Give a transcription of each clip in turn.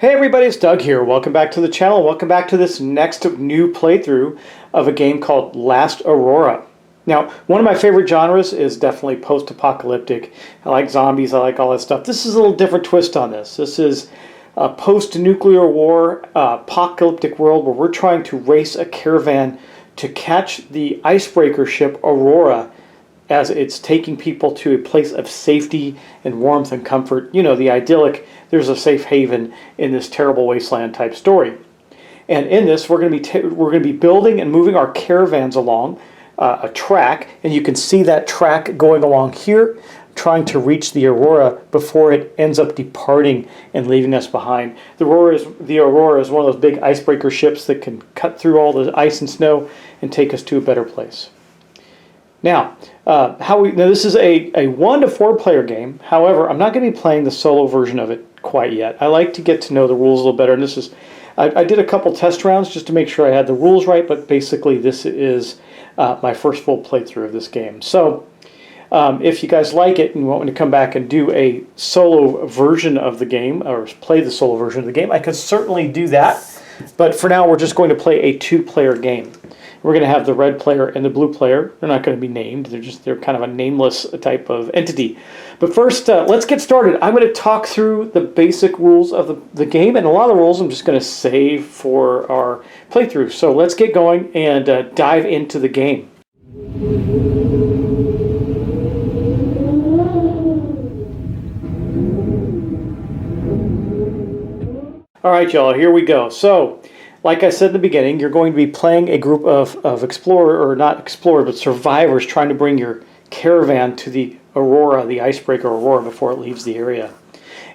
Hey everybody, it's Doug here. Welcome back to the channel. Welcome back to this next new playthrough of a game called Last Aurora. Now, one of my favorite genres is definitely post-apocalyptic. I like zombies, I like all that stuff. This is a little different twist on this. This is a post-nuclear war, apocalyptic world where we're trying to race a caravan to catch the icebreaker ship Aurora as it's taking people to a place of safety and warmth and comfort. You know, the idyllic, there's a safe haven in this terrible wasteland type story. And in this, we're going to be building and moving our caravans along a track, and you can see that track going along here, trying to reach the Aurora before it ends up departing and leaving us behind. The Aurora is one of those big icebreaker ships that can cut through all the ice and snow and take us to a better place. Now, this is a 1 to 4 player game. However, I'm not going to be playing the solo version of it quite yet. I like to get to know the rules a little better, and this is I did a couple test rounds just to make sure I had the rules right, but basically this is my first full playthrough of this game. So if you guys like it and want me to come back and do a solo version of the game, or play the solo version of the game, I could certainly do that. But for now, we're just going to play a 2-player game. We're going to have the red player and the blue player. They're not going to be named. They're kind of a nameless type of entity. But first, let's get started. I'm going to talk through the basic rules of the game, and a lot of the rules I'm just going to save for our playthrough. So let's get going and dive into the game. All right, y'all, here we go. So, like I said in the beginning, you're going to be playing a group of explorer, or not explorer, but survivors trying to bring your caravan to the Aurora, the icebreaker Aurora, before it leaves the area.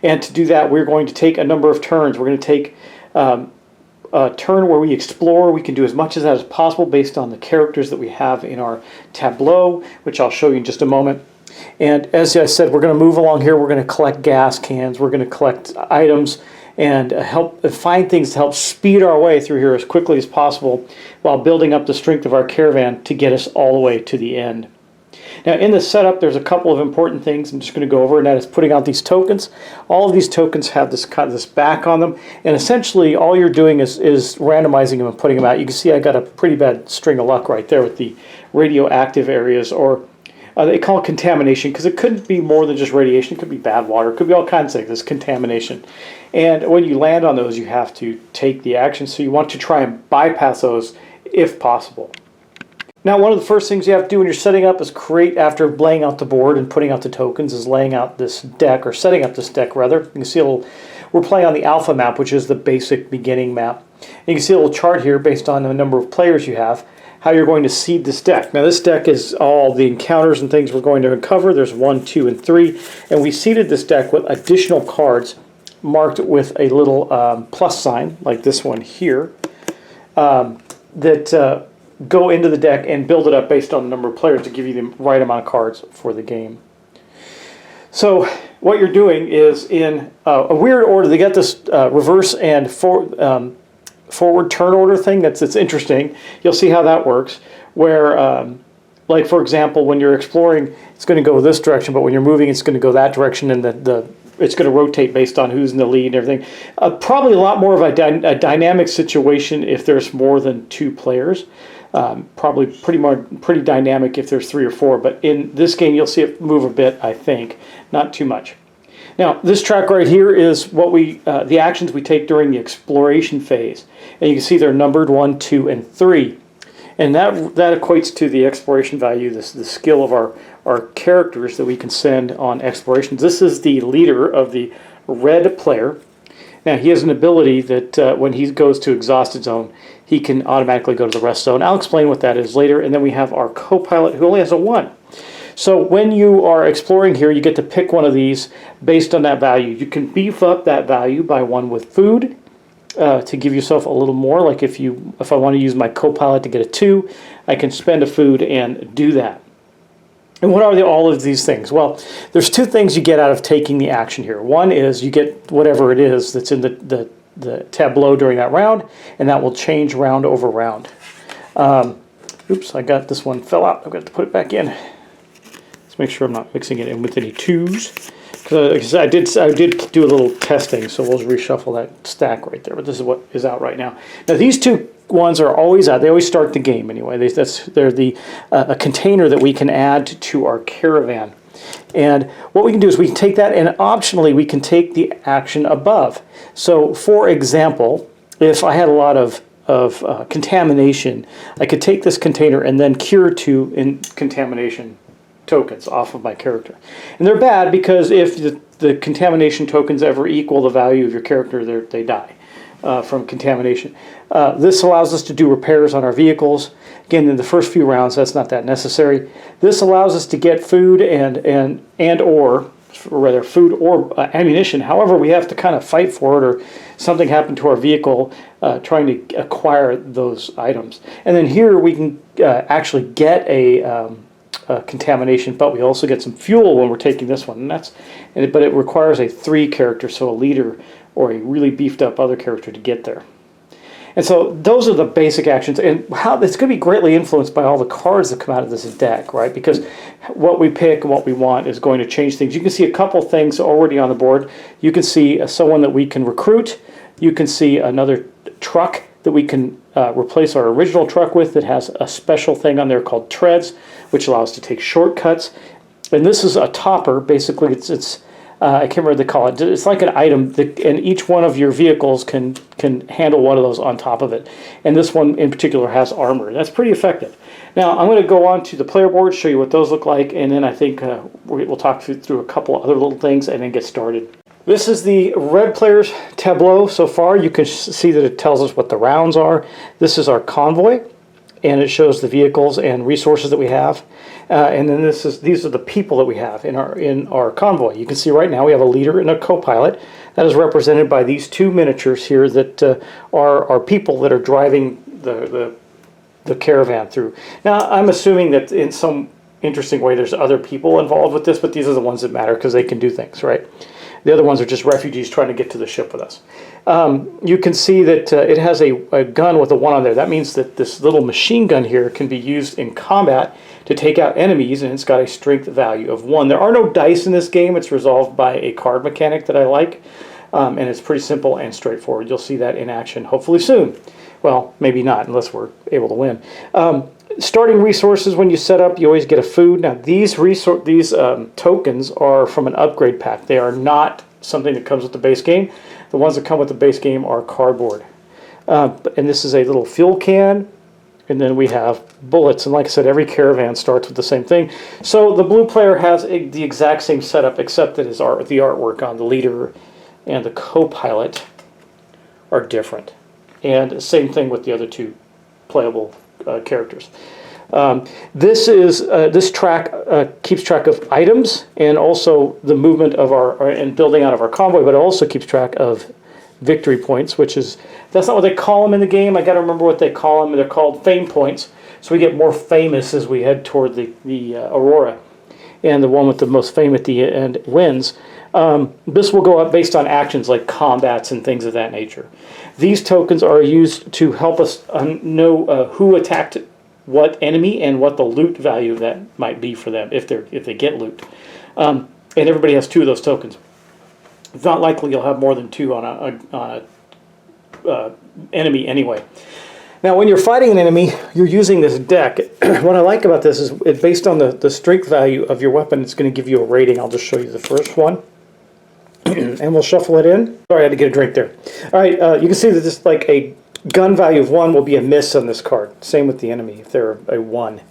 And to do that, we're going to take a number of turns. We're going to take a turn where we explore. We can do as much of that as possible based on the characters that we have in our tableau, which I'll show you in just a moment. And as I said, we're going to move along here. We're going to collect gas cans. We're going to collect items and help find things to help speed our way through here as quickly as possible while building up the strength of our caravan to get us all the way to the end. Now, in the setup, there's a couple of important things I'm just going to go over, and that is putting out these tokens. All of these tokens have this back on them, and essentially all you're doing is randomizing them and putting them out. You can see I got a pretty bad string of luck right there with the radioactive areas, or they call it contamination, because it couldn't be more than just radiation. It could be bad water. It could be all kinds of things. This contamination. And when you land on those, you have to take the action. So you want to try and bypass those if possible. Now, one of the first things you have to do when you're setting up is after laying out the board and putting out the tokens, is laying out this deck, or setting up this deck rather. You can see we're playing on the alpha map, which is the basic beginning map. And you can see a little chart here based on the number of players you have, how you're going to seed this deck. Now, this deck is all the encounters and things we're going to uncover. There's 1, 2, and 3. And we seeded this deck with additional cards marked with a little plus sign, like this one here, that go into the deck and build it up based on the number of players to give you the right amount of cards for the game. So what you're doing is in a weird order. They got this reverse and forward turn order thing that's interesting. You'll see how that works, where like, for example, when you're exploring, it's going to go this direction, but when you're moving, it's going to go that direction, and it's going to rotate based on who's in the lead and everything. Probably a lot more of a dynamic situation if there's more than 2 players. Probably pretty dynamic if there's 3 or 4, but in this game you'll see it move a bit, I think, not too much. Now, this track right here is what the actions we take during the exploration phase, and you can see they're numbered 1, 2, and 3, and that equates to the exploration value, the skill of our characters that we can send on explorations. This is the leader of the red player. Now, he has an ability that when he goes to exhausted zone, he can automatically go to the rest zone. I'll explain what that is later. And then we have our co-pilot, who only has a 1. So when you are exploring here, you get to pick one of these based on that value. You can beef up that value by 1 with food to give yourself a little more. Like if I want to use my co-pilot to get a 2, I can spend a food and do that. And what are all of these things? Well, there's 2 things you get out of taking the action here. One is you get whatever it is that's in the tableau during that round, and that will change round over round. Oops, I got this one fell out. I've got to put it back in. Let's make sure I'm not mixing it in with any 2s. I did do a little testing, so we'll reshuffle that stack right there. But this is what is out right now. Now these two ones are always out. They always start the game anyway. They're the a container that we can add to our caravan. And what we can do is we can take that, and optionally we can take the action above. So for example, if I had a lot of contamination, I could take this container and then cure 2 in contamination tokens off of my character. And they're bad because if the contamination tokens ever equal the value of your character, they die from contamination. This allows us to do repairs on our vehicles. Again, in the first few rounds, that's not that necessary. This allows us to get food or rather food or ammunition. However, we have to kind of fight for it, or something happened to our vehicle trying to acquire those items. And then here we can actually get a contamination, but we also get some fuel when we're taking this one. But it requires a 3 character, so a leader or a really beefed up other character to get there. And so those are the basic actions, and how it's going to be greatly influenced by all the cards that come out of this deck, right? Because what we pick and what we want is going to change things. You can see a couple things already on the board. You can see someone that we can recruit. You can see another truck that we can replace our original truck with that has a special thing on there called treads, which allows us to take shortcuts. And this is a topper. Basically, it's I can't remember what they call it. It's like an item, and each one of your vehicles can handle one of those on top of it. And this one in particular has armor. That's pretty effective. Now, I'm going to go on to the player board, show you what those look like, and then I think we'll talk through a couple other little things and then get started. This is the red player's tableau so far. You can see that it tells us what the rounds are. This is our convoy, and it shows the vehicles and resources that we have. And then these are the people that we have in our convoy. You can see right now we have a leader and a co-pilot. That is represented by these 2 miniatures here that are people that are driving the caravan through. Now, I'm assuming that in some interesting way there's other people involved with this, but these are the ones that matter because they can do things, right? The other ones are just refugees trying to get to the ship with us. You can see that it has a gun with a 1 on there. That means that this little machine gun here can be used in combat to take out enemies, and it's got a strength value of 1. There are no dice in this game. It's resolved by a card mechanic that I like, and it's pretty simple and straightforward. You'll see that in action hopefully soon. Well, maybe not unless we're able to win. Starting resources, when you set up, you always get a food. Now, these tokens are from an upgrade pack. They are not something that comes with the base game. The ones that come with the base game are cardboard. And this is a little fuel can, and then we have bullets. And like I said, every caravan starts with the same thing. So the blue player has the exact same setup, except that the artwork on the leader and the co-pilot are different. And same thing with the other 2 playable characters. This track keeps track of items and also the movement of and building out of our convoy, but it also keeps track of victory points, that's not what they call them in the game. I got to remember what they call them. They're called fame points. So we get more famous as we head toward the Aurora, and the one with the most fame at the end wins. This will go up based on actions like combats and things of that nature. These tokens are used to help us know who attacked what enemy and what the loot value of that might be for them if they get loot. And everybody has 2 of those tokens. It's not likely you'll have more than 2 on a enemy anyway. Now, when you're fighting an enemy, you're using this deck. What I like about this is it's based on the strength value of your weapon. It's going to give you a rating. I'll just show you the first one. And we'll shuffle it in. Sorry, I had to get a drink there. All right, you can see that this, like a gun value of 1 will be a miss on this card. Same with the enemy if they're a 1.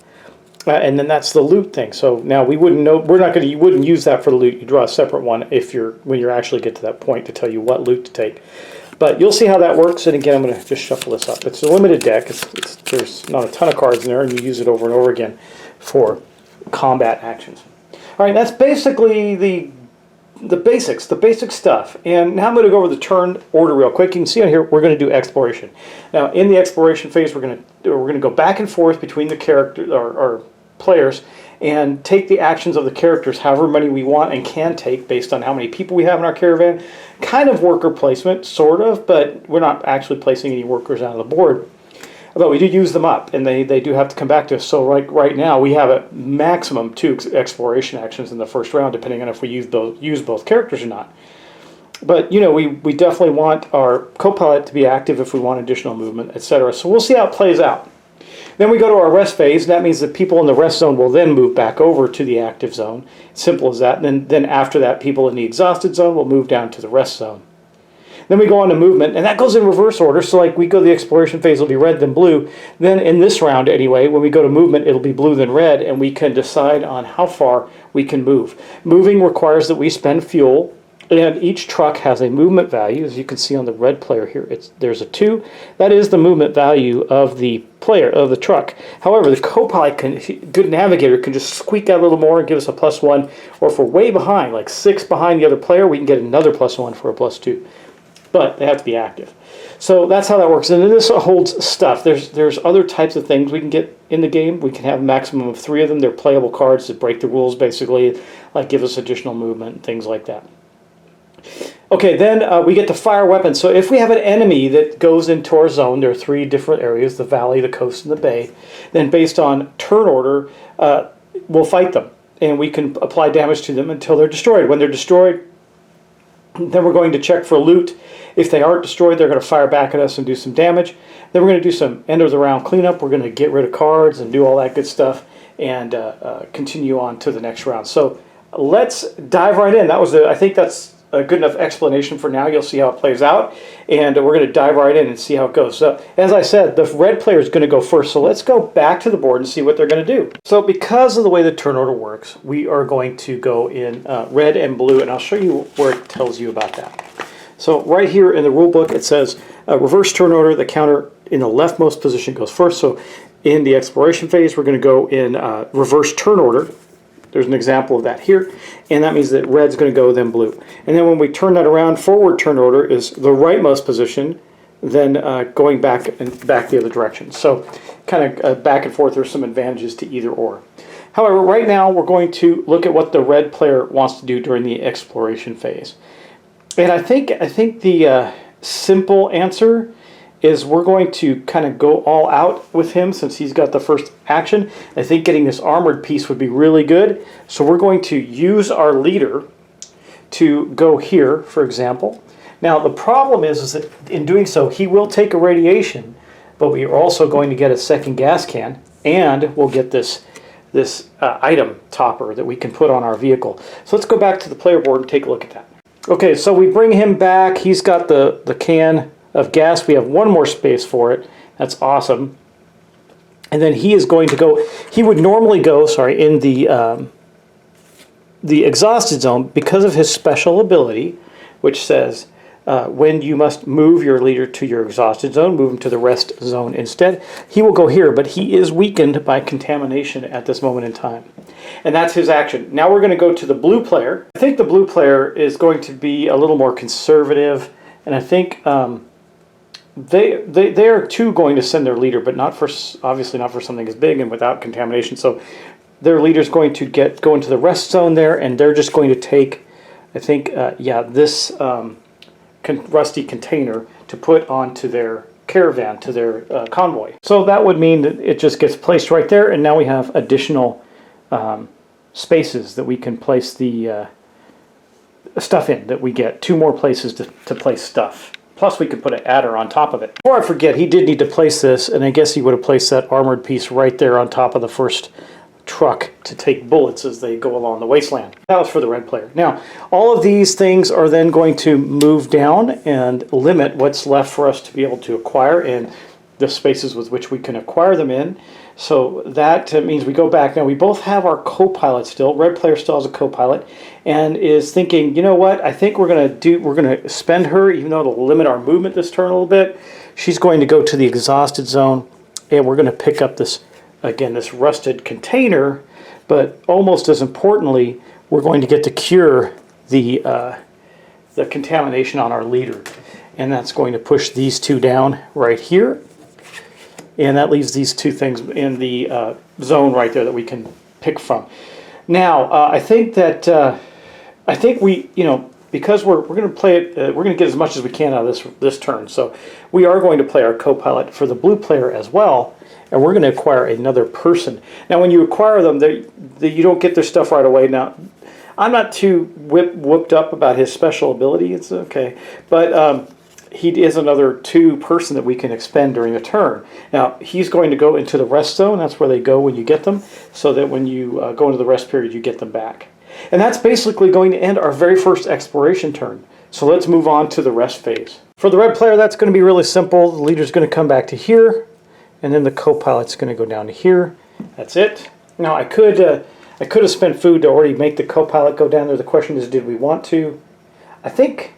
And then that's the loot thing. So now we wouldn't know. You wouldn't use that for the loot. You draw a separate one when you actually get to that point to tell you what loot to take. But you'll see how that works. And again, I'm going to just shuffle this up. It's a limited deck. There's not a ton of cards in there, and you use it over and over again for combat actions. All right, that's basically the basics, the basic stuff. And now I'm going to go over the turn order real quick. You can see on here we're going to do exploration. Now, in the exploration phase, we're going to go back and forth between the characters or players and take the actions of the characters, however many we want and can take based on how many people we have in our caravan. Kind of worker placement, sort of, but we're not actually placing any workers out of the board. but we do use them up, and they do have to come back to us. So right now, we have a maximum 2 exploration actions in the first round, depending on if we use both characters or not. But, you know, we definitely want our co-pilot to be active if we want additional movement, etc. So we'll see how it plays out. Then we go to our rest phase. That means that people in the rest zone will then move back over to the active zone. Simple as that. And then after that, people in the exhausted zone will move down to the rest zone. Then we go on to movement, and that goes in reverse order. So like we go to the exploration phase, it'll be red, then blue. Then in this round anyway, when we go to movement, it'll be blue, then red, and we can decide on how far we can move. Moving requires that we spend fuel, and each truck has a movement value. As you can see on the red player here, there's a 2. That is the movement value of the player, of the truck. However, the co-pilot, good navigator, can just squeak out a little more and give us a +1. Or if we're way behind, like 6 behind the other player, we can get another +1 for a +2. But they have to be active. So that's how that works. And then this holds stuff. There's other types of things we can get in the game. We can have a maximum of 3 of them. They're playable cards that break the rules, basically, like give us additional movement and things like that. Okay, then we get to fire weapons. So if we have an enemy that goes into our zone, there are 3 different areas, the valley, the coast, and the bay, then based on turn order, we'll fight them. And we can apply damage to them until they're destroyed. When they're destroyed, then we're going to check for loot. If they aren't destroyed, they're going to fire back at us and do some damage. Then we're going to do some end of the round cleanup. We're going to get rid of cards and do all that good stuff and continue on to the next round. So let's dive right in. I think that's a good enough explanation for now. You'll see how it plays out, and we're going to dive right in and see how it goes. So, as I said, the red player is going to go first, so let's go back to the board and see what they're going to do. So, because of the way the turn order works, we are going to go in red and blue, and I'll show you where it tells you about that. So, right here in the rule book, it says reverse turn order, the counter in the leftmost position goes first. So, in the exploration phase, we're going to go in reverse turn order. There's an example of that here, and that means that red's going to go, then blue. And then when we turn that around, forward turn order is the rightmost position, then going back the other direction. So kind of back and forth, there's some advantages to either or. However, right now we're going to look at what the red player wants to do during the exploration phase. And I think the simple answer is we're going to kind of go all out with him since he's got the first action. I think getting this armored piece would be really good. So we're going to use our leader to go here, for example. Now the problem is that in doing so, he will take a radiation, but we are also going to get a second gas can, and we'll get this item topper that we can put on our vehicle. So let's go back to the player board and take a look at that. Okay, so we bring him back. He's got the can of gas. We have 1 more space for it. That's awesome. And then he is going to go, he would normally go, in the exhausted zone because of his special ability, which says when you must move your leader to your exhausted zone, move him to the rest zone instead. He will go here, but he is weakened by contamination at this moment in time. And that's his action. Now we're going to go to the blue player. I think the blue player is going to be a little more conservative, and I think they are too going to send their leader, but obviously not for something as big and without contamination. So their leader's going to go into the rest zone there, and they're just going to take, I think, this rusty container to put onto their caravan, to their convoy. So that would mean that it just gets placed right there, and now we have additional spaces that we can place the stuff in, that we get 2 more places to place stuff. Plus we could put an adder on top of it. Before I forget, he did need to place this, and I guess he would have placed that armored piece right there on top of the first truck to take bullets as they go along the wasteland. That was for the red player. Now, all of these things are then going to move down and limit what's left for us to be able to acquire and the spaces with which we can acquire them in. So that means we go back. Now we both have our co-pilot still. Red player still has a co-pilot and is thinking, you know what, I think we're going to spend her, even though it'll limit our movement this turn a little bit. She's going to go to the exhausted zone, and we're going to pick up this, again, this rusted container, but almost as importantly, we're going to get to cure the contamination on our leader. And that's going to push these 2 down right here. And that leaves these 2 things in the zone right there that we can pick from. Now, I think we, because we're going to play it, we're going to get as much as we can out of this turn. So we are going to play our co-pilot for the blue player as well, and we're going to acquire another person. Now, when you acquire them, you don't get their stuff right away. Now, I'm not too whooped up about his special ability. It's okay, but he is another 2 person that we can expend during a turn. Now, he's going to go into the rest zone. That's where they go when you get them, so that when you go into the rest period, you get them back. And that's basically going to end our very first exploration turn. So let's move on to the rest phase. For the red player, that's going to be really simple. The leader's going to come back to here, and then the co-pilot's going to go down to here. That's it. Now, I could have spent food to already make the co-pilot go down there. The question is, did we want to? I think,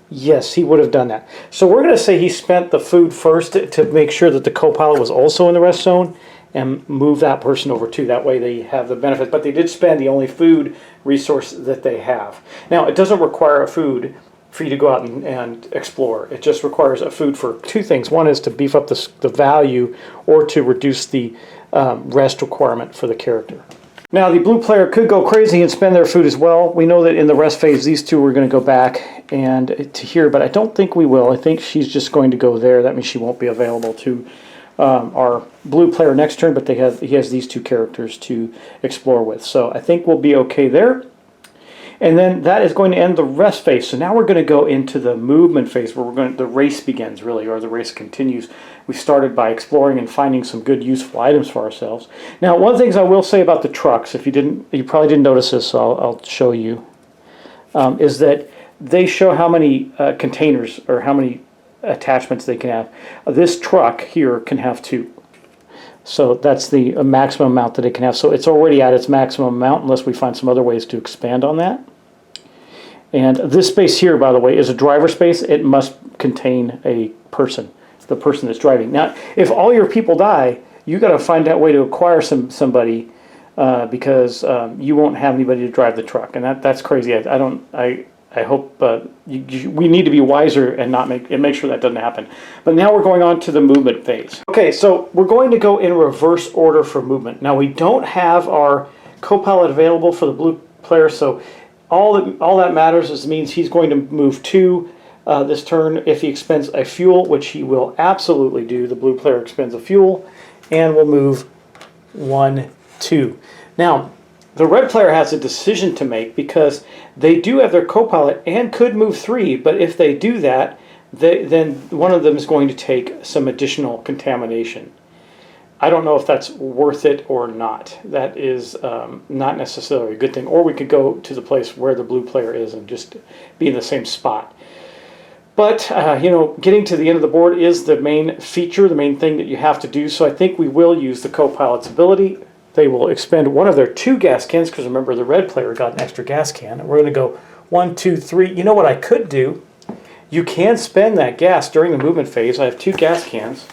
yes, he would have done that. So we're going to say he spent the food first to make sure that the co-pilot was also in the rest zone, and move that person over too. That way they have the benefit. But they did spend the only food resource that they have. Now, it doesn't require a food for you to go out and explore. It just requires a food for 2 things. One is to beef up the value, or to reduce the rest requirement for the character. Now, the blue player could go crazy and spend their food as well. We know that in the rest phase, these 2 are going to go back and to here, but I don't think we will. I think she's just going to go there. That means she won't be available to our blue player next turn, but he has these 2 characters to explore with. So I think we'll be okay there. And then that is going to end the rest phase. So now we're going to go into the movement phase, where the race begins, really, or the race continues. We started by exploring and finding some good, useful items for ourselves. Now, one of the things I will say about the trucks, if you probably didn't notice this, so I'll show you, is that they show how many containers, or how many attachments they can have. This truck here can have 2. So that's the maximum amount that it can have. So it's already at its maximum amount, unless we find some other ways to expand on that. And this space here, by the way, is a driver space. It must contain a person, the person that's driving. Now, if all your people die, you got to find that way to acquire somebody, because you won't have anybody to drive the truck, and that's crazy. I hope we need to be wiser and make sure that doesn't happen. But now we're going on to the movement phase. Okay, so we're going to go in reverse order for movement. Now, we don't have our co-pilot available for the blue player, so all that matters means he's going to move 2 this turn if he expends a fuel, which he will absolutely do. The blue player expends a fuel, and will move 1, 2. Now, the red player has a decision to make, because they do have their co-pilot and could move 3, but if they do that, then one of them is going to take some additional contamination. I don't know if that's worth it or not. That is not necessarily a good thing. Or we could go to the place where the blue player is and just be in the same spot. But, getting to the end of the board is the main feature, the main thing that you have to do. So I think we will use the co-pilot's ability. They will expend one of their 2 gas cans, because remember, the red player got an extra gas can. And we're going to go 1, 2, 3. You know what I could do? You can spend that gas during the movement phase. I have 2 gas cans.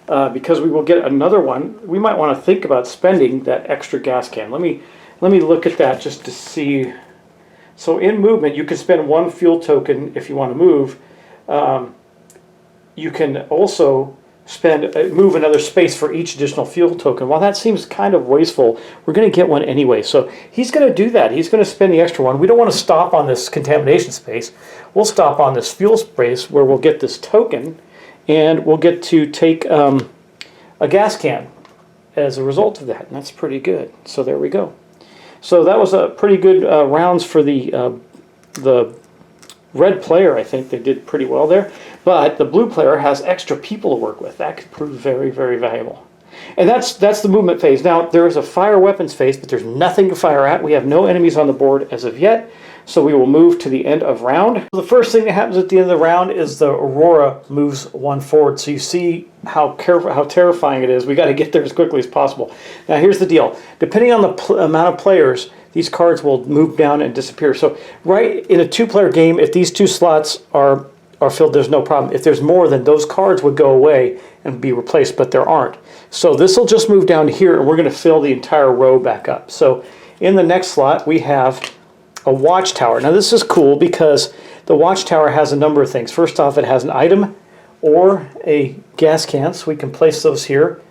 Because we will get another one. We might want to think about spending that extra gas can. Let me look at that just to see. So in movement, you can spend 1 fuel token if you want to move. You can also move another space for each additional fuel token. While that seems kind of wasteful, we're going to get one anyway. So he's going to do that. He's going to spend the extra one. We don't want to stop on this contamination space. We'll stop on this fuel space where we'll get this token, and we'll get to take a gas can as a result of that, and that's pretty good. So there we go. So that was a pretty good rounds for the red player. I think they did pretty well there, but the blue player has extra people to work with. That could prove very, very valuable. And that's the movement phase. Now, there is a fire weapons phase, but there's nothing to fire at. We have no enemies on the board as of yet, so we will move to the end of round. The first thing that happens at the end of the round is the Aurora moves 1 forward. So you see how terrifying it is. We got to get there as quickly as possible. Now, here's the deal. Depending on the amount of players, these cards will move down and disappear. So right in a 2-player game, if these 2 slots are filled, there's no problem. If there's more, then those cards would go away and be replaced, but there aren't. So this will just move down here, and we're going to fill the entire row back up. So in the next slot, we have a watchtower. Now this is cool because the watchtower has a number of things. First off, it has an item or a gas can, so we can place those here.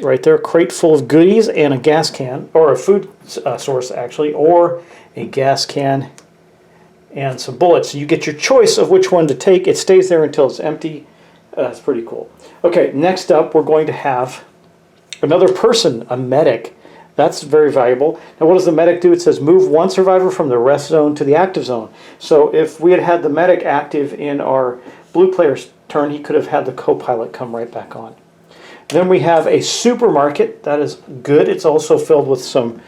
Right there, a crate full of goodies and a gas can, or a food source actually, or a gas can and some bullets. You get your choice of which one to take. It stays there until it's empty. That's pretty cool. Okay, next up we're going to have another person, a medic. That's very valuable. Now what does the medic do? It says move one survivor from the rest zone to the active zone. So if we had had the medic active in our blue player's turn, he could have had the co-pilot come right back on. Then we have a supermarket. That is good. It's also filled with some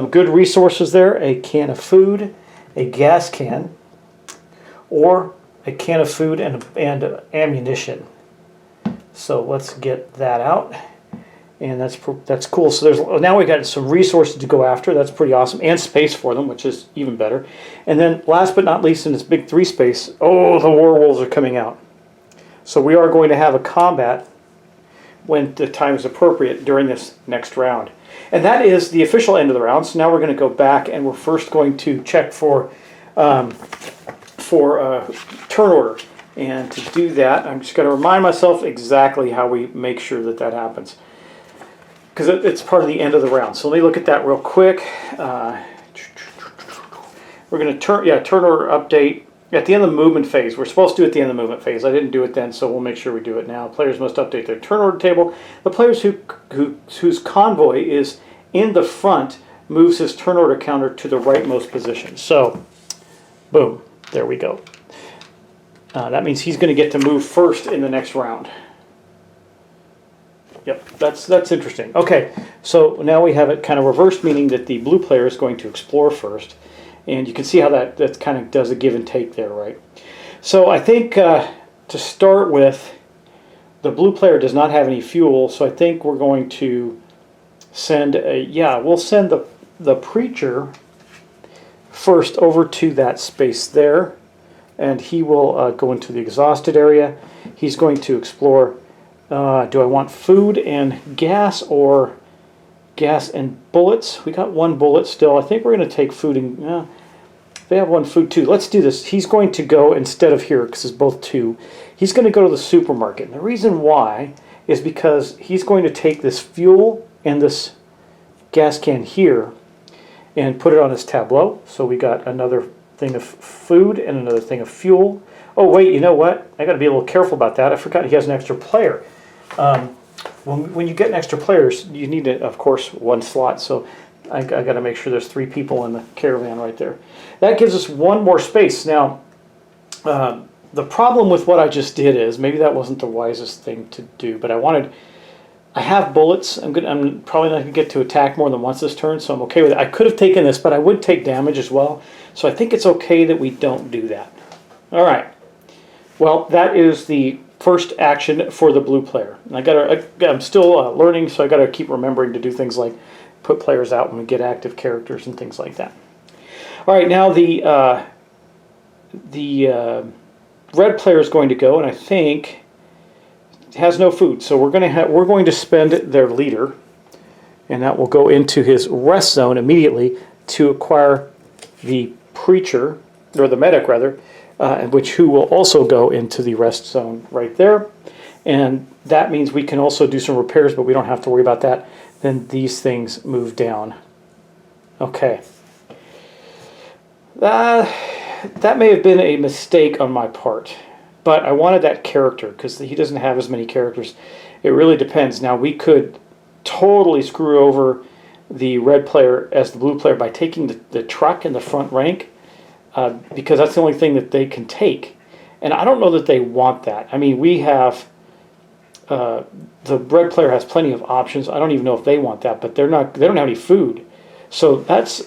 good resources there. A can of food, a gas can, or a can of food and ammunition. So let's get that out. And that's cool. So there's now we got some resources to go after. That's pretty awesome, and space for them, which is even better. And then last but not least, in this big 3 space, oh, the werewolves are coming out. So we are going to have a combat when the time is appropriate during this next round, and that is the official end of the round. So now we're going to go back, and we're first going to check for turn order. And to do that, I'm just going to remind myself exactly how we make sure that that happens, because it's part of the end of the round. So let me look at that real quick. We're going to turn order update at the end of the movement phase. We're supposed to do it at the end of the movement phase. I didn't do it then, so we'll make sure we do it now. Players must update their turn order table. The players whose convoy is in the front moves his turn order counter to the rightmost position. So, boom, there we go. That means he's going to get to move first in the next round. Yep, that's interesting. Okay, so now we have it kind of reversed, meaning that the blue player is going to explore first. And you can see how that kind of does a give and take there, right? So I think to start with, the blue player does not have any fuel, so I think we're going to send we'll send the preacher first over to that space there, and he will go into the exhausted area. He's going to explore, do I want food and gas or gas and bullets? We got one bullet still. I think we're going to take food and they have one food too. Let's do this. He's going to go, instead of here, because it's both 2, he's going to go to the supermarket. And the reason why is because he's going to take this fuel and this gas can here and put it on his tableau. So we got another thing of food and another thing of fuel. Oh wait, you know what? I got to be a little careful about that. I forgot he has an extra player. When you get an extra players, you need, of course, 1 slot. So I got to make sure there's 3 people in the caravan right there. That gives us 1 more space. Now, the problem with what I just did is maybe that wasn't the wisest thing to do. But I have bullets. I'm probably not going to get to attack more than once this turn, so I'm okay with it. I could have taken this, but I would take damage as well. So I think it's okay that we don't do that. All right. Well, that is the first action for the blue player. And I'm still learning, so I got to keep remembering to do things like put players out when we get active characters and things like that. All right, now the red player is going to go, and I think has no food, so we're going to spend their leader, and that will go into his rest zone immediately to acquire the preacher, or the medic rather, who will also go into the rest zone right there. And that means we can also do some repairs, but we don't have to worry about that. Then these things move down. Okay. That may have been a mistake on my part, but I wanted that character because he doesn't have as many characters. It really depends. Now, we could totally screw over the red player as the blue player by taking the truck in the front rank, because that's the only thing that they can take. And I don't know that they want that. I mean, we have... the red player has plenty of options. I don't even know if they want that, but they don't have any food. So that's,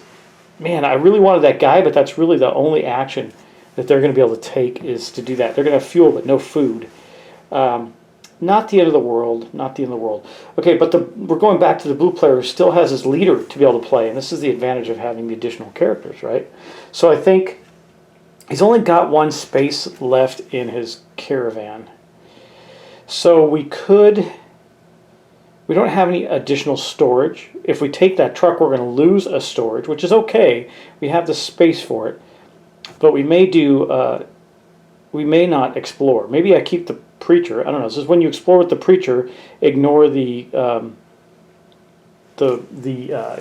man, I really wanted that guy, but that's really the only action that they're going to be able to take is to do that. They're going to have fuel, but no food. Not the end of the world. Not the end of the world. Okay, but we're going back to the blue player who still has his leader to be able to play, and this is the advantage of having the additional characters, right? So I think he's only got 1 space left in his caravan. So we don't have any additional storage. If we take that truck, we're going to lose a storage, which is okay. We have the space for it. But we may not explore. Maybe I keep the preacher. I don't know. This is when you explore with the preacher, ignore the I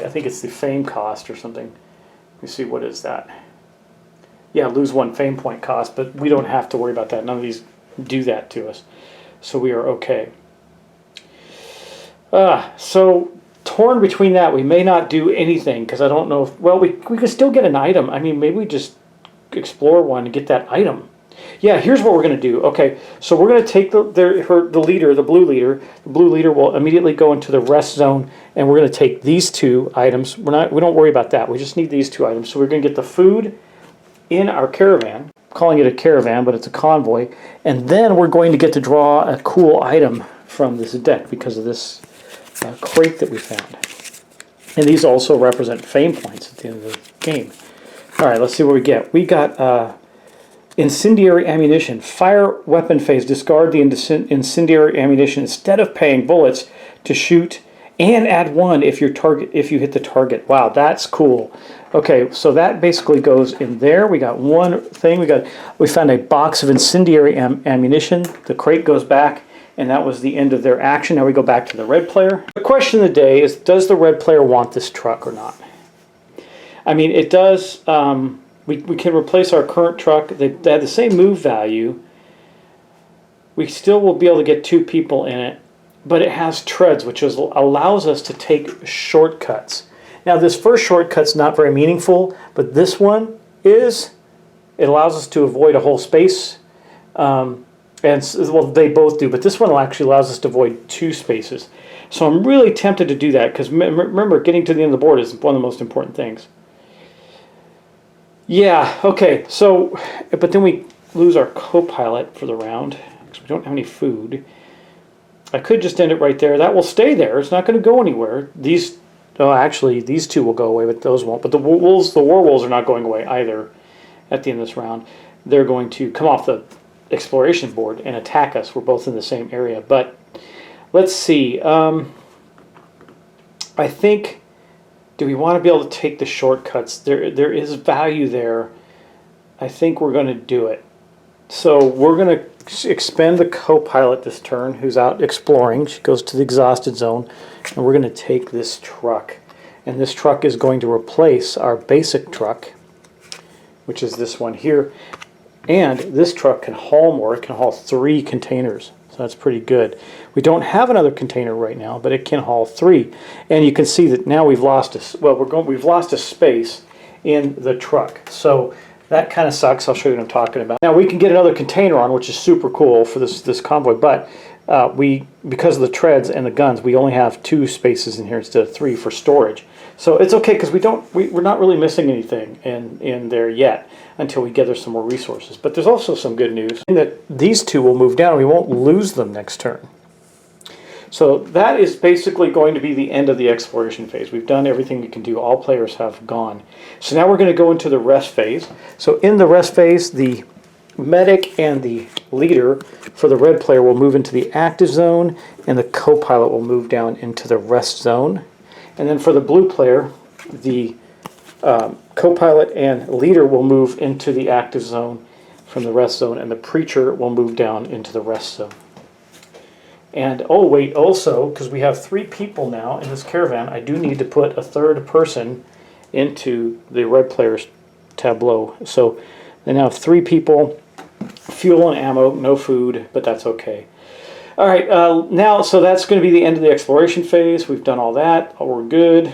think it's the fame cost or something. Let me see, what is that? yeah, lose 1 fame point cost, but we don't have to worry about that. None of these do that to us. So we are okay. So torn between that, we may not do anything because I don't know if, well, we could still get an item. I mean, maybe we just explore one and get that item. Yeah, here's what we're going to do. Okay, so we're going to take the leader, the blue leader. The blue leader will immediately go into the rest zone, and we're going to take these 2 items. We don't worry about that. We just need these 2 items. So we're going to get the food in our caravan. I'm calling it a caravan, but it's a convoy. And then we're going to get to draw a cool item from this deck because of this crate that we found. And these also represent fame points at the end of the game. All right, let's see what we get. We got incendiary ammunition. Fire weapon phase. Discard the incendiary ammunition instead of paying bullets to shoot, and add 1 if you hit the target. Wow, that's cool. Okay, so that basically goes in there. We got 1 thing. We found a box of incendiary ammunition. The crate goes back, and that was the end of their action. Now we go back to the red player. The question of the day is, does the red player want this truck or not? I mean, it does. We can replace our current truck. They have the same move value. We still will be able to get 2 people in it, but it has treads, which allows us to take shortcuts. Now, this first shortcut's not very meaningful, but this one is. It allows us to avoid a whole space, and well, they both do, but this one actually allows us to avoid 2 spaces. So I'm really tempted to do that, because remember, getting to the end of the board is one of the most important things. Yeah, okay, so, but then we lose our co-pilot for the round, because we don't have any food. I could just end it right there. That will stay there. It's not going to go anywhere. Actually, these 2 will go away, but those won't. But the war wolves are not going away either at the end of this round. They're going to come off the exploration board and attack us. We're both in the same area. But let's see. I think, do we want to be able to take the shortcuts? There is value there. I think we're going to do it. So we're going to expend the co-pilot this turn, who's out exploring. She goes to the exhausted zone, and we're going to take this truck. And this truck is going to replace our basic truck, which is this one here. And this truck can haul more. It can haul 3 containers. So that's pretty good. We don't have another container right now, but it can haul 3. And you can see that now we've lost we've lost a space in the truck. So that kind of sucks. I'll show you what I'm talking about. Now we can get another container on, which is super cool for this convoy, but because of the treads and the guns, we only have 2 spaces in here instead of 3 for storage. So it's okay, because we're not really missing anything in there yet until we gather some more resources. But there's also some good news in that these 2 will move down. We won't lose them next turn. So that is basically going to be the end of the exploration phase. We've done everything we can do. All players have gone. So now we're going to go into the rest phase. So in the rest phase, the medic and the leader for the red player will move into the active zone, and the co-pilot will move down into the rest zone. And then for the blue player, the co-pilot and leader will move into the active zone from the rest zone, and the preacher will move down into the rest zone. And oh wait, also, because we have 3 people now in this caravan, I do need to put a 3rd person into the red player's tableau. So they now have 3 people, fuel and ammo, no food, but that's okay. All right, now, so that's going to be the end of the exploration phase. We've done all that. We're good.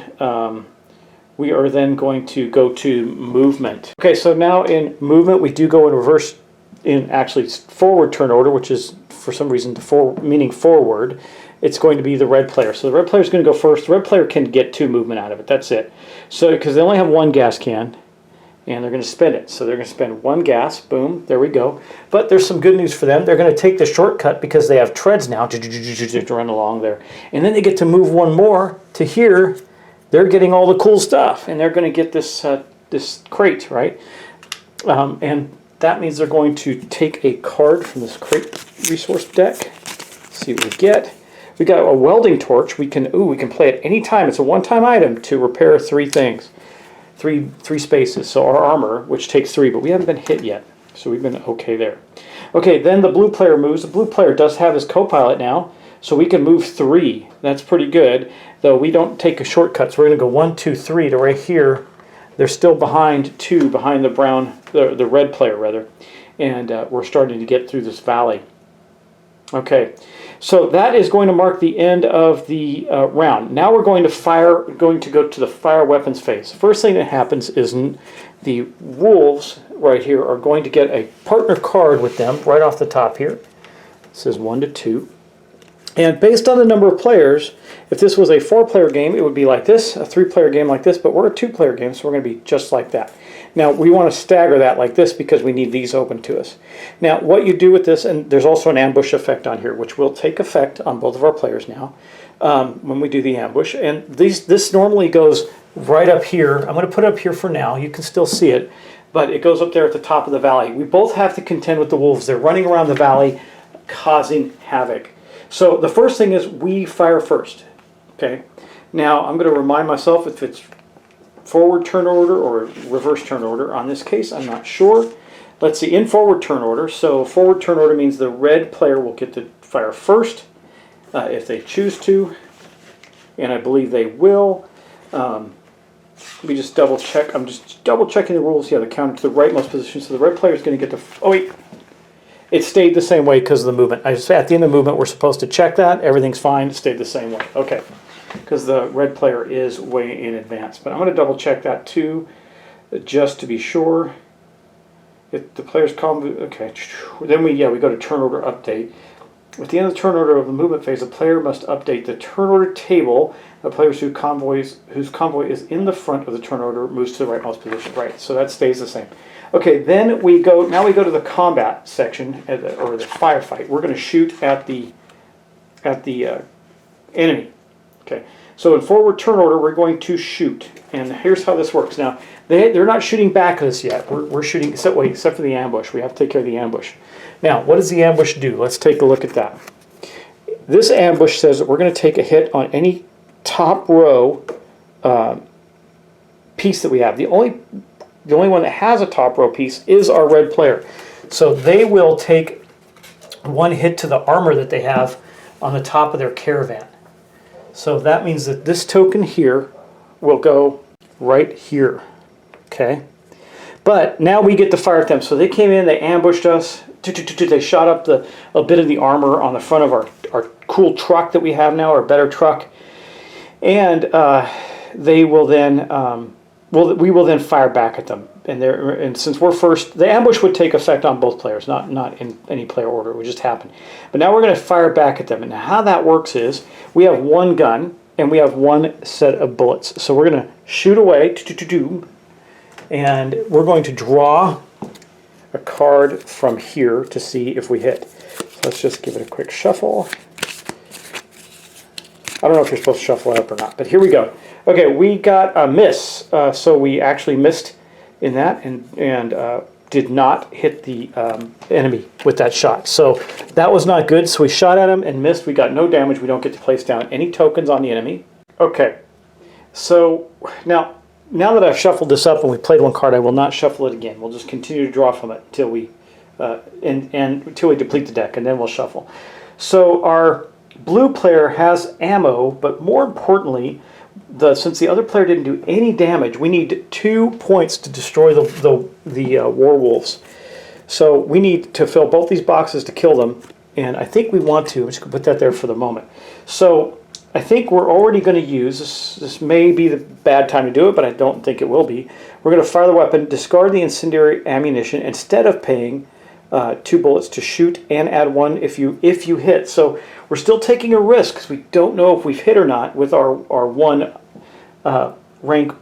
We are then going to go to movement. Okay, so now in movement, we do go in reverse, in actually forward turn order, which is for some reason meaning forward. It's going to be the red player. So the red player is going to go first. The red player can get 2 movement out of it. That's it. So because they only have 1 gas can, and they're going to spend it. So they're going to spend 1 gas. Boom. There we go. But there's some good news for them. They're going to take the shortcut because they have treads now to run along there. And then they get to move 1 more to here. They're getting all the cool stuff, and they're going to get this this crate, right? And that means they're going to take a card from this crate resource deck. Let's see what we get. We got a welding torch. We can play it any time. It's a one-time item to repair 3 things. Three spaces. So our armor, which takes 3, but we haven't been hit yet. So we've been okay there. Okay, then the blue player moves. The blue player does have his co-pilot now, so we can move 3. That's pretty good, though we don't take a shortcut. So we're going to go 1, 2, 3 to right here. They're still behind 2, behind the brown, the red player rather, and we're starting to get through this valley. Okay, so that is going to mark the end of the round. Now we're going to go to the fire weapons phase. First thing that happens is the wolves right here are going to get a partner card with them right off the top here. It says 1 to 2. And based on the number of players, if this was a 4-player game, it would be like this, a 3-player game like this, but we're a 2-player game, so we're going to be just like that. Now, we want to stagger that like this because we need these open to us. Now, what you do with this, and there's also an ambush effect on here, which will take effect on both of our players now when we do the ambush. And this normally goes right up here. I'm going to put it up here for now. You can still see it, but it goes up there at the top of the valley. We both have to contend with the wolves. They're running around the valley, causing havoc. So the first thing is we fire first. Okay. Now I'm going to remind myself if it's forward turn order or reverse turn order. On this case, I'm not sure. Let's see, in forward turn order. So forward turn order means the red player will get to fire first if they choose to, and I believe they will. Let me just double check. I'm just double checking the rules. Yeah, the counter to the rightmost position. So the red player is going to get to. Oh wait. It stayed the same way because of the movement. At the end of the movement, we're supposed to check that. Everything's fine. It stayed the same way. Okay. Because the red player is way in advance. But I'm going to double check that too, just to be sure. If the player's combo, okay. Then we go to turn order update. At the end of the turn order of the movement phase, the player must update the turn order table. The players whose convoy is in the front of the turn order moves to the rightmost position. Right. So that stays the same. Okay, then we go to the combat section, or the firefight. We're going to shoot at the enemy. Okay, so in forward turn order, we're going to shoot, and here's how this works. Now, they're not shooting back at us yet. We're shooting, except for the ambush. We have to take care of the ambush. Now, what does the ambush do? Let's take a look at that. This ambush says that we're going to take a hit on any top row piece that we have. The only one that has a top row piece is our red player. So they will take one hit to the armor that they have on the top of their caravan. So that means that this token here will go right here. Okay? But now we get to fire at them. So they came in, they ambushed us, they shot up a bit of the armor on the front of our cool truck that we have now, our better truck. And they will then... we will then fire back at them, and since we're first, the ambush would take effect on both players, not in any player order. It would just happen. But now we're going to fire back at them, and how that works is we have one gun and we have one set of bullets. So we're going to shoot away, and we're going to draw a card from here to see if we hit. So let's just give it a quick shuffle. I don't know if you're supposed to shuffle it up or not, but here we go. Okay, we got a miss, so we actually missed in that and did not hit the enemy with that shot. So that was not good, so we shot at him and missed. We got no damage. We don't get to place down any tokens on the enemy. Okay, so now that I've shuffled this up and we played one card, I will not shuffle it again. We'll just continue to draw from it until we, until we deplete the deck, and then we'll shuffle. So our blue player has ammo, but more importantly, since the other player didn't do any damage, we need 2 points to destroy the werewolves. So we need to fill both these boxes to kill them, and I think we want to. I'm just going to put that there for the moment. So I think we're already going to use, this may be the bad time to do it, but I don't think it will be. We're going to fire the weapon, discard the incendiary ammunition, instead of paying 2 bullets to shoot, and add 1 if you hit. So we're still taking a risk because we don't know if we've hit or not with our 1 rank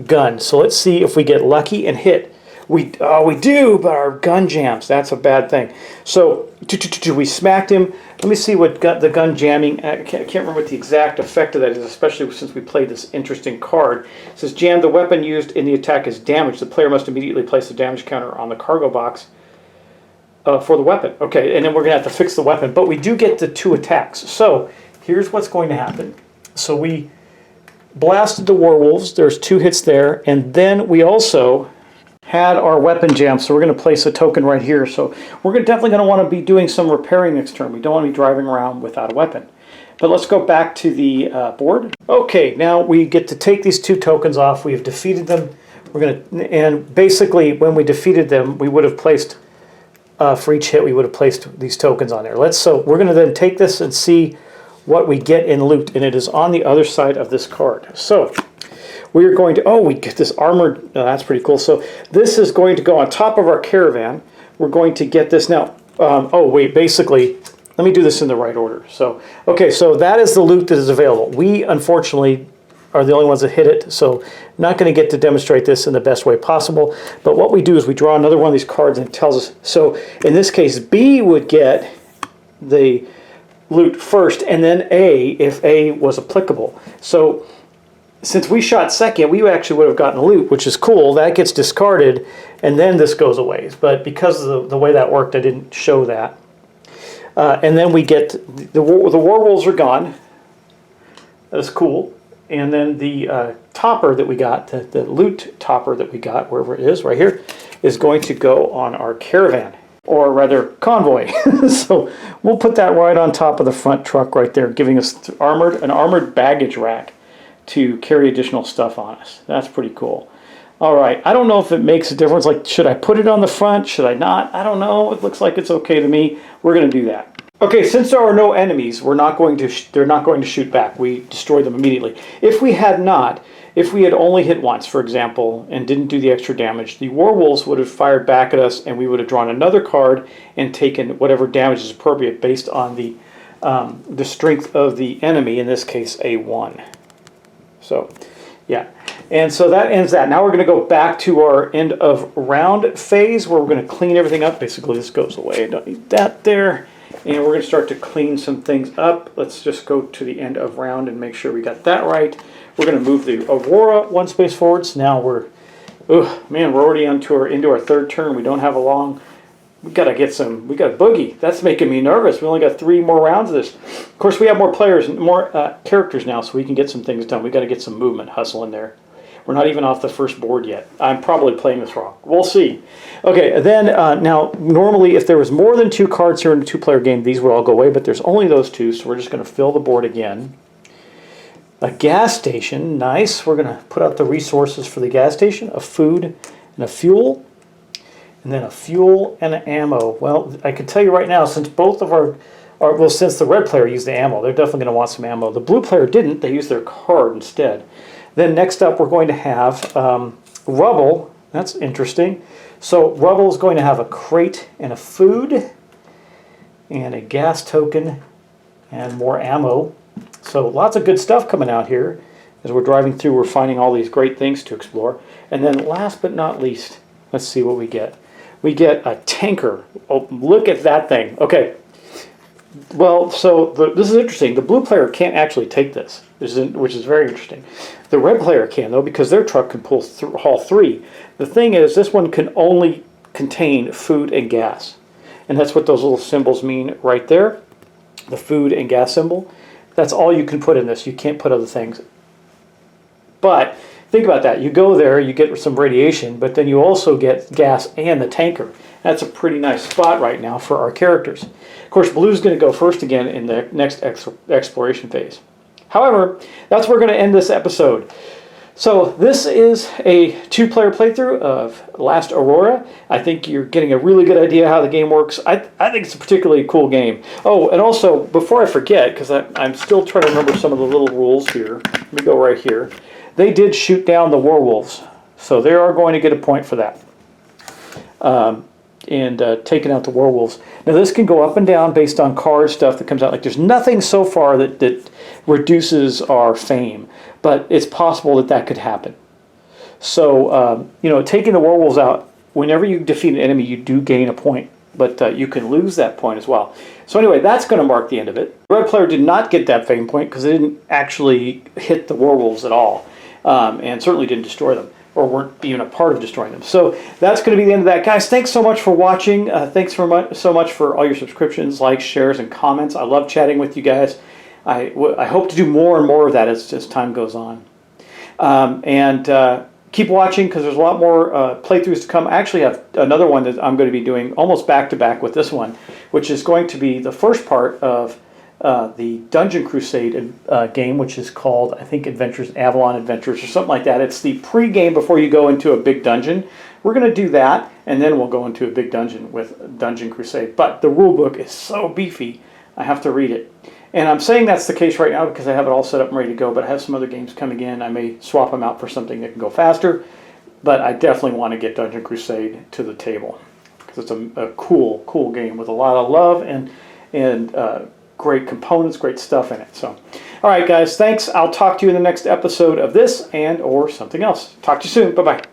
gun. So let's see if we get lucky and hit. We do, but our gun jams. That's a bad thing. So we smacked him. Let me see what the gun jamming. I can't remember what the exact effect of that is, especially since we played this interesting card. It says jam. The weapon used in the attack is damaged. The player must immediately place a damage counter on the cargo box for the weapon. Okay, and then we're going to have to fix the weapon. But we do get the 2 attacks. So here's what's going to happen. So we blasted the werewolves. There's 2 hits there, and then we also had our weapon jam, so we're going to place a token right here. So we're definitely going to want to be doing some repairing next turn. We don't want to be driving around without a weapon. But let's go back to the board. Okay, now we get to take these 2 tokens off. We have defeated them. And basically when we defeated them, we would have placed, for each hit, we would have placed these tokens on there. So we're going to then take this and see what we get in loot, and it is on the other side of this card. So we are going to, we get this armored, that's pretty cool. So this is going to go on top of our caravan. We're going to get this now. Basically, let me do this in the right order. So, okay, so that is the loot that is available. We, unfortunately, are the only ones that hit it, so not going to get to demonstrate this in the best way possible. But what we do is we draw another one of these cards and it tells us. So in this case, B would get the loot first, and then A if A was applicable. So since we shot second, we actually would have gotten loot, which is cool. That gets discarded, and then this goes away. But because of the way that worked, I didn't show that. And then we get the werewolves are gone. That's cool. And then the topper that we got, the loot topper that we got, wherever it is, right here, is going to go on our caravan, or rather convoy. So we'll put that right on top of the front truck right there, giving us an armored baggage rack to carry additional stuff on us. That's pretty cool. All right, I don't know if it makes a difference. Like, should I put it on the front? Should I not? I don't know. It looks like it's okay to me. We're going to do that. Okay, since there are no enemies, they're not going to shoot back. We destroy them immediately. If we had only hit once, for example, and didn't do the extra damage, the werewolves would have fired back at us, and we would have drawn another card and taken whatever damage is appropriate based on the strength of the enemy. In this case, a 1. So, yeah. And so that ends that. Now we're going to go back to our end of round phase, where we're going to clean everything up. Basically, this goes away. I don't need that there. And we're going to start to clean some things up. Let's just go to the end of round and make sure we got that right. We're going to move the Aurora 1 space forward. So now we're already into our third turn. We don't have a long. We got boogie. That's making me nervous. We only got 3 more rounds of this. Of course, we have more players, more characters now, so we can get some things done. We got to get some movement, hustle in there. We're not even off the first board yet. I'm probably playing this wrong. We'll see. Okay, then now normally if there was more than 2 cards here in a 2-player game, these would all go away, but there's only those 2, so we're just going to fill the board again. A gas station, nice. We're going to put out the resources for the gas station, a food and a fuel, and then a fuel and an ammo. Well, I can tell you right now, since both of since the red player used the ammo, they're definitely going to want some ammo. The blue player didn't. They used their card instead. Then next up, we're going to have rubble. That's interesting. So rubble is going to have a crate and a food and a gas token and more ammo. So lots of good stuff coming out here. As we're driving through, we're finding all these great things to explore. And then last but not least, let's see what we get. We get a tanker. Oh, look at that thing. Okay. Well, so this is interesting. The blue player can't actually take this, which is very interesting. The red player can, though, because their truck can haul 3. The thing is, this one can only contain food and gas. And that's what those little symbols mean right there. The food and gas symbol. That's all you can put in this. You can't put other things. But think about that. You go there, you get some radiation, but then you also get gas and the tanker. That's a pretty nice spot right now for our characters. Of course, blue's going to go first again in the next exploration phase. However, that's where we're going to end this episode. So this is a 2-player playthrough of Last Aurora. I think you're getting a really good idea how the game works. I think it's a particularly cool game. Oh, and also, before I forget, because I'm still trying to remember some of the little rules here. Let me go right here. They did shoot down the werewolves, so they are going to get a point for that. Taking out the werewolves. Now this can go up and down based on card stuff that comes out. Like, there's nothing so far that reduces our fame, but it's possible that could happen. So taking the werewolves out, whenever you defeat an enemy, you do gain a point, but you can lose that point as well. So anyway, that's going to mark the end of it. The red player did not get that fame point because they didn't actually hit the werewolves at all, and certainly didn't destroy them, or weren't even a part of destroying them. So that's going to be the end of that. Guys, thanks so much for watching. Thanks so much for all your subscriptions, likes, shares, and comments. I love chatting with you guys. I hope to do more and more of that as time goes on. Keep watching, because there's a lot more playthroughs to come. I actually have another one that I'm going to be doing almost back-to-back with this one, which is going to be the first part of the Dungeon Crusade game, which is called, I think, Avalon Adventures or something like that. It's the pre-game before you go into a big dungeon. We're going to do that, and then we'll go into a big dungeon with Dungeon Crusade. But the rule book is so beefy, I have to read it. And I'm saying that's the case right now because I have it all set up and ready to go, but I have some other games coming in. I may swap them out for something that can go faster, but I definitely want to get Dungeon Crusade to the table because it's a cool game with a lot of love and great components, great stuff in it. So, all right, guys, thanks. I'll talk to you in the next episode of this and or something else. Talk to you soon. Bye-bye.